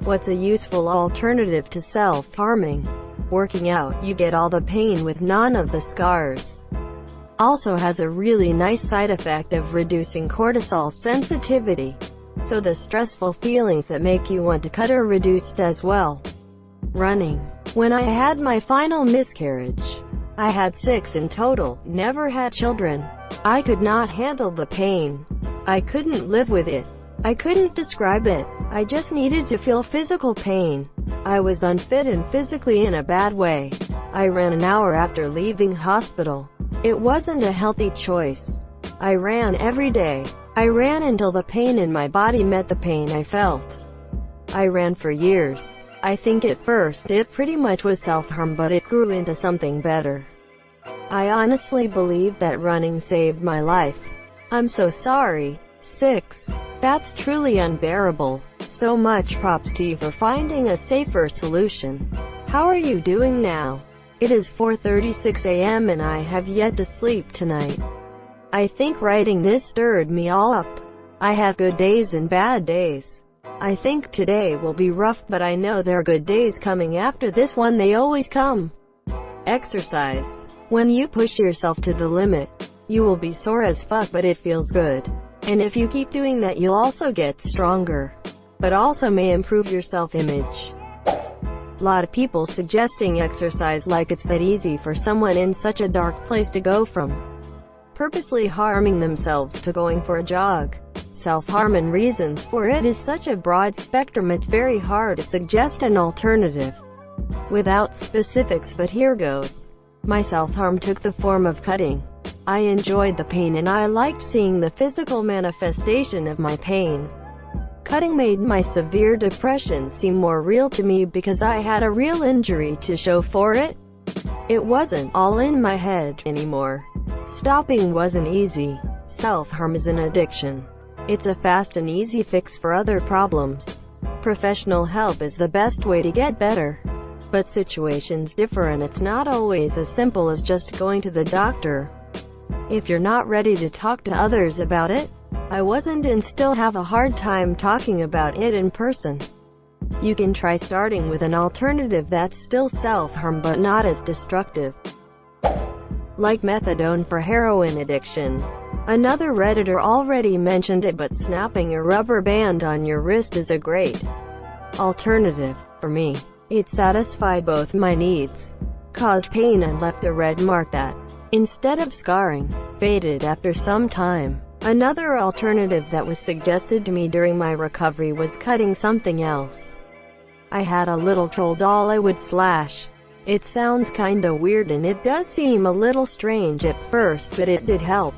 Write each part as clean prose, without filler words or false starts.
What's a useful alternative to self-harming? Working out, you get all the pain with none of the scars. Also has a really nice side effect of reducing cortisol sensitivity, so the stressful feelings that make you want to cut are reduced as well. Running. When I had my final miscarriage, I had 6 in total, never had children. I could not handle the pain. I couldn't live with it. I couldn't describe it. I just needed to feel physical pain. I was unfit and physically in a bad way. I ran an hour after leaving hospital. It wasn't a healthy choice. I ran every day. I ran until the pain in my body met the pain I felt. I ran for years. I think at first it pretty much was self-harm, but it grew into something better. I honestly believe that running saved my life. I'm so sorry. 6. That's truly unbearable. So much props to you for finding a safer solution. How are you doing now? It is 4:36 a.m. and I have yet to sleep tonight. I think writing this stirred me all up. I have good days and bad days. I think today will be rough, but I know there are good days coming after this one. They always come. Exercise. When you push yourself to the limit, you will be sore as fuck, but it feels good. And if you keep doing that, you'll also get stronger, but also may improve your self-image. Lot of people suggesting exercise like it's that easy for someone in such a dark place to go from purposely harming themselves to going for a jog. Self-harm and reasons for it is such a broad spectrum, it's very hard to suggest an alternative without specifics, but here goes. My self-harm took the form of cutting. I enjoyed the pain and I liked seeing the physical manifestation of my pain. Cutting made my severe depression seem more real to me because I had a real injury to show for it. It wasn't all in my head anymore. Stopping wasn't easy. Self-harm is an addiction. It's a fast and easy fix for other problems. Professional help is the best way to get better. But situations differ and it's not always as simple as just going to the doctor. If you're not ready to talk to others about it, I wasn't and still have a hard time talking about it in person. You can try starting with an alternative that's still self-harm but not as destructive, like methadone for heroin addiction. Another Redditor already mentioned it, but snapping a rubber band on your wrist is a great alternative. For me, it satisfied both my needs, caused pain and left a red mark that, instead of scarring, faded after some time. Another alternative that was suggested to me during my recovery was cutting something else. I had a little troll doll I would slash. It sounds kinda weird and it does seem a little strange at first, but it did help.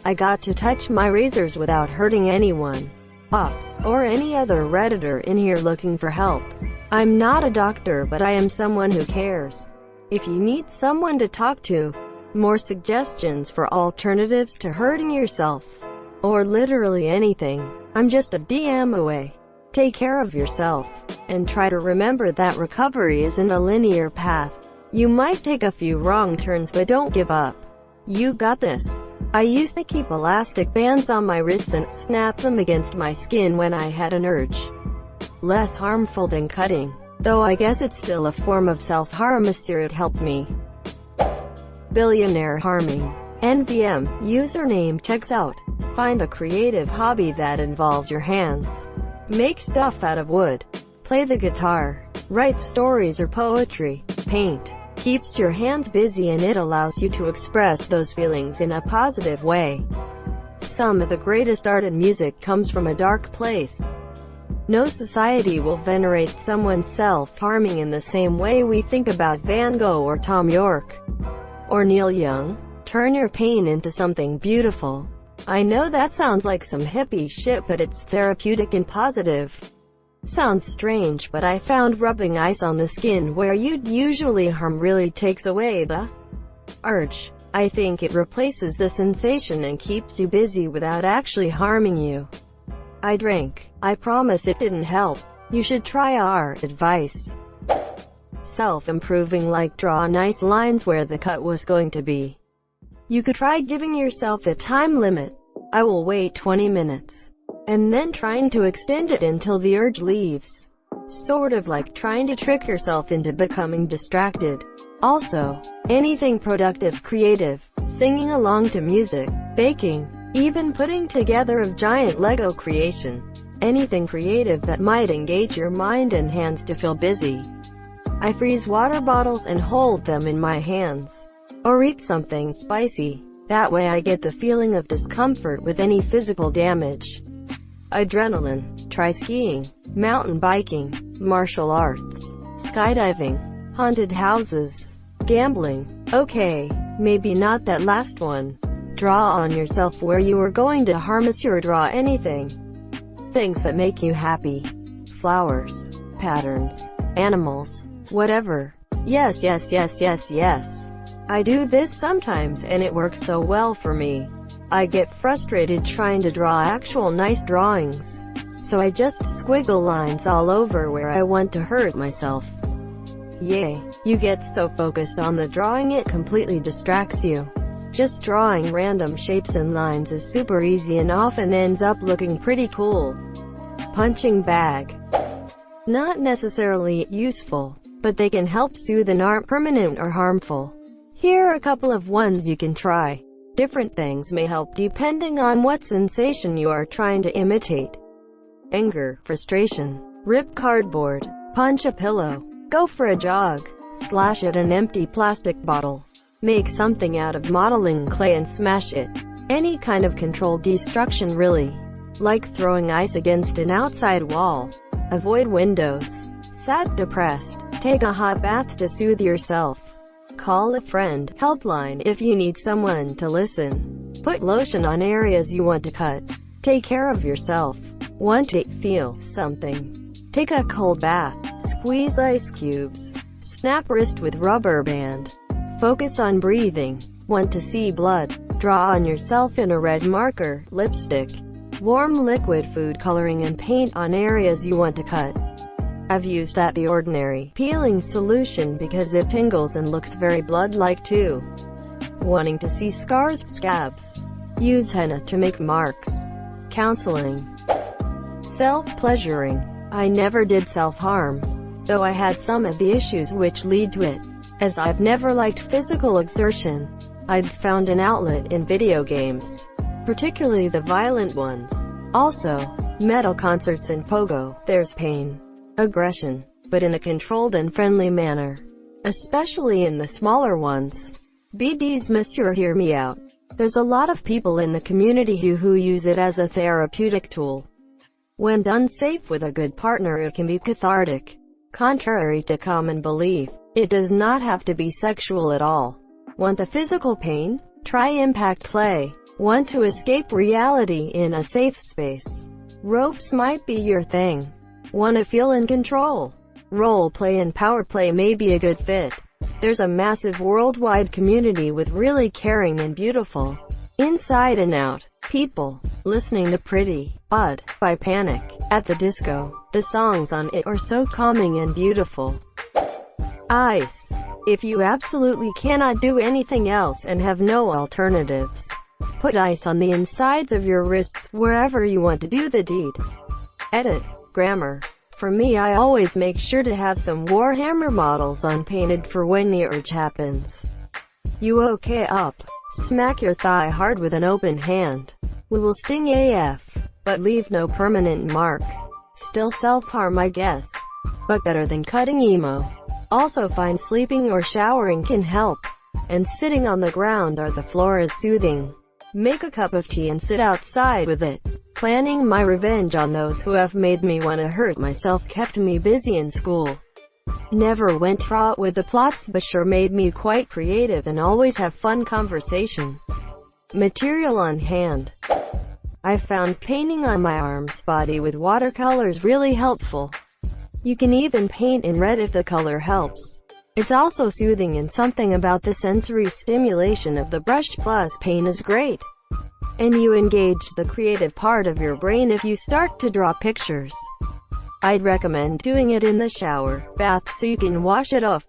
I got to touch my razors without hurting anyone. Or any other Redditor in here looking for help. I'm not a doctor, but I am someone who cares. If you need someone to talk to, more suggestions for alternatives to hurting yourself, or literally anything, I'm just a DM away. Take care of yourself, and try to remember that recovery isn't a linear path. You might take a few wrong turns, but don't give up. You got this. I used to keep elastic bands on my wrists and snap them against my skin when I had an urge. Less harmful than cutting, though I guess it's still a form of self-harm. It helped me. Billionaire harming. NVM, username checks out. Find a creative hobby that involves your hands. Make stuff out of wood. Play the guitar. Write stories or poetry. Paint. Keeps your hands busy and it allows you to express those feelings in a positive way. Some of the greatest art and music comes from a dark place. No society will venerate someone self-harming in the same way we think about Van Gogh or Tom York or Neil Young. Turn your pain into something beautiful. I know that sounds like some hippie shit, but it's therapeutic and positive. Sounds strange, but I found rubbing ice on the skin where you'd usually harm really takes away the urge. I think it replaces the sensation and keeps you busy without actually harming you. I drank. I promise it didn't help. You should try our advice. Self-improving, like draw nice lines where the cut was going to be. You could try giving yourself a time limit. I will wait 20 minutes. And then trying to extend it until the urge leaves. Sort of like trying to trick yourself into becoming distracted. Also, anything productive, creative, singing along to music, baking, even putting together a giant Lego creation. Anything creative that might engage your mind and hands to feel busy. I freeze water bottles and hold them in my hands. Or eat something spicy. That way I get the feeling of discomfort with any physical damage. Adrenaline. Try skiing, mountain biking, martial arts, skydiving, haunted houses, gambling. Okay, maybe not that last one. Draw on yourself where you are going to harness your draw anything. Things that make you happy. Flowers, patterns, animals, whatever. Yes, yes, yes, yes, yes. I do this sometimes and it works so well for me. I get frustrated trying to draw actual nice drawings. So I just squiggle lines all over where I want to hurt myself. Yay. You get so focused on the drawing it completely distracts you. Just drawing random shapes and lines is super easy and often ends up looking pretty cool. Punching bag. Not necessarily useful, but they can help soothe and aren't permanent or harmful. Here are a couple of ones you can try. Different things may help depending on what sensation you are trying to imitate. Anger, frustration, rip cardboard, punch a pillow, go for a jog, slash at an empty plastic bottle, make something out of modeling clay and smash it. Any kind of controlled destruction really. Like throwing ice against an outside wall. Avoid windows. Sad, depressed, take a hot bath to soothe yourself. Call a friend, helpline if you need someone to listen. Put lotion on areas you want to cut. Take care of yourself. Want to feel something? Take a cold bath. Squeeze ice cubes. Snap wrist with rubber band. Focus on breathing. Want to see blood? Draw on yourself in a red marker, lipstick, warm liquid food coloring and paint on areas you want to cut. I've used that The Ordinary peeling solution because it tingles and looks very blood-like too. Wanting to see scars, scabs? Use henna to make marks. Counseling. Self-pleasuring. I never did self-harm, though I had some of the issues which lead to it. As I've never liked physical exertion, I've found an outlet in video games, particularly the violent ones. Also, metal concerts and pogo. There's pain, aggression, but in a controlled and friendly manner, especially in the smaller ones. BDs, monsieur, hear me out. There's a lot of people in the community who use it as a therapeutic tool. When done safe with a good partner, it can be cathartic. Contrary to common belief, it does not have to be sexual at all. Want the physical pain? Try impact play. Want to escape reality in a safe space? Ropes might be your thing. Want to feel in control? Role play and power play may be a good fit. There's a massive worldwide community with really caring and beautiful, inside and out, people, listening to Pretty Odd by Panic at the Disco. The songs on it are so calming and beautiful. Ice. If you absolutely cannot do anything else and have no alternatives, put ice on the insides of your wrists wherever you want to do the deed. Edit. Grammar. For me, I always make sure to have some Warhammer models unpainted for when the urge happens. You okay up? Smack your thigh hard with an open hand. We will sting AF, but leave no permanent mark. Still self-harm, I guess, but better than cutting emo. Also find sleeping or showering can help, and sitting on the ground or the floor is soothing. Make a cup of tea and sit outside with it. Planning my revenge on those who have made me want to hurt myself kept me busy in school. Never went raw with the plots, but sure made me quite creative and always have fun conversation. Material on hand. I found painting on my arms, body with watercolors really helpful. You can even paint in red if the color helps. It's also soothing, and something about the sensory stimulation of the brush plus paint is great. And you engage the creative part of your brain if you start to draw pictures. I'd recommend doing it in the shower, bath, so you can wash it off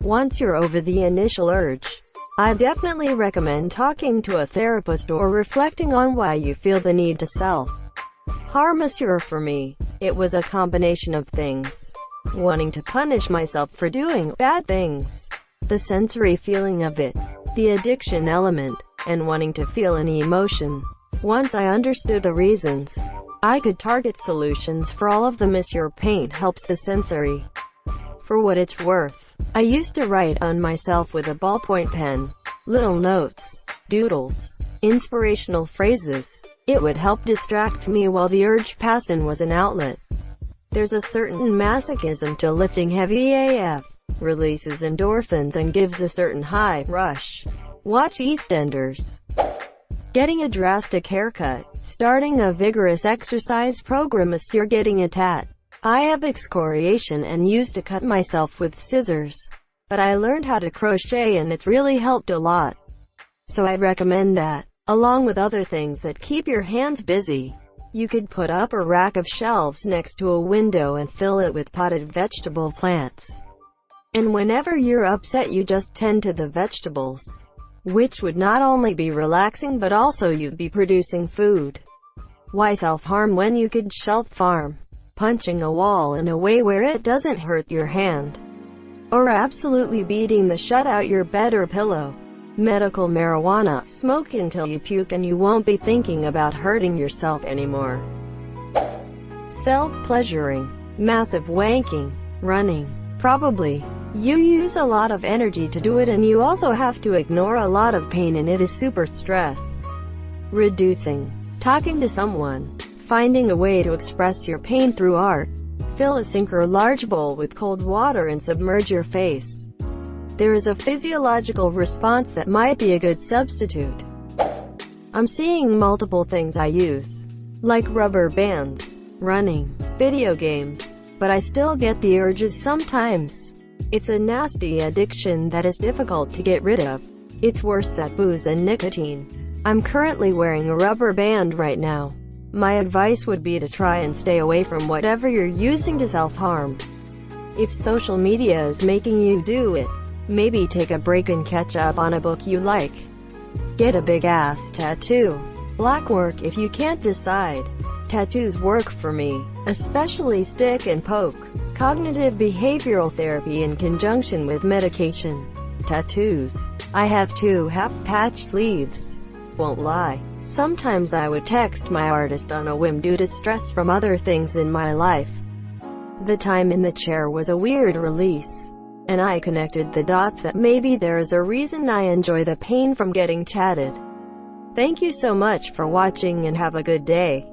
once you're over the initial urge. I definitely recommend talking to a therapist or reflecting on why you feel the need to self-harm. For me, it was a combination of things. wanting to punish myself for doing bad things, the sensory feeling of it, the addiction element, and wanting to feel any emotion. Once I understood the reasons, I could target solutions for all of them. As your pain helps the sensory. For what it's worth, I used to write on myself with a ballpoint pen, little notes, doodles, inspirational phrases. It would help distract me while the urge passed and was an outlet. There's a certain masochism to lifting heavy AF, releases endorphins and gives a certain high rush. Watch EastEnders. Getting a drastic haircut, starting a vigorous exercise program as you're getting a tat. I have excoriation and used to cut myself with scissors, but I learned how to crochet and it's really helped a lot. So I'd recommend that, along with other things that keep your hands busy. You could put up a rack of shelves next to a window and fill it with potted vegetable plants. And whenever you're upset you just tend to the vegetables, which would not only be relaxing but also you'd be producing food. Why self-harm when you could shelf farm? Punching a wall in a way where it doesn't hurt your hand. Or absolutely beating the shut out your bed or pillow. Medical marijuana. Smoke until you puke and you won't be thinking about hurting yourself anymore. Self-pleasuring. Massive wanking. Running. Probably. You use a lot of energy to do it and you also have to ignore a lot of pain and it is super stress. Reducing. Talking to someone. Finding a way to express your pain through art. Fill a sink or large bowl with cold water and submerge your face. There is a physiological response that might be a good substitute. I'm seeing multiple things I use, like rubber bands, running, video games, but I still get the urges sometimes. It's a nasty addiction that is difficult to get rid of. It's worse than booze and nicotine. I'm currently wearing a rubber band right now. My advice would be to try and stay away from whatever you're using to self-harm. If social media is making you do it, maybe take a break and catch up on a book you like. Get a big-ass tattoo. Black work if you can't decide. Tattoos work for me, especially stick and poke. Cognitive behavioral therapy in conjunction with medication. Tattoos. I have 2 half-patch sleeves. Won't lie. Sometimes I would text my artist on a whim due to stress from other things in my life. The time in the chair was a weird release, and I connected the dots that maybe there is a reason I enjoy the pain from getting chatted. Thank you so much for watching and have a good day.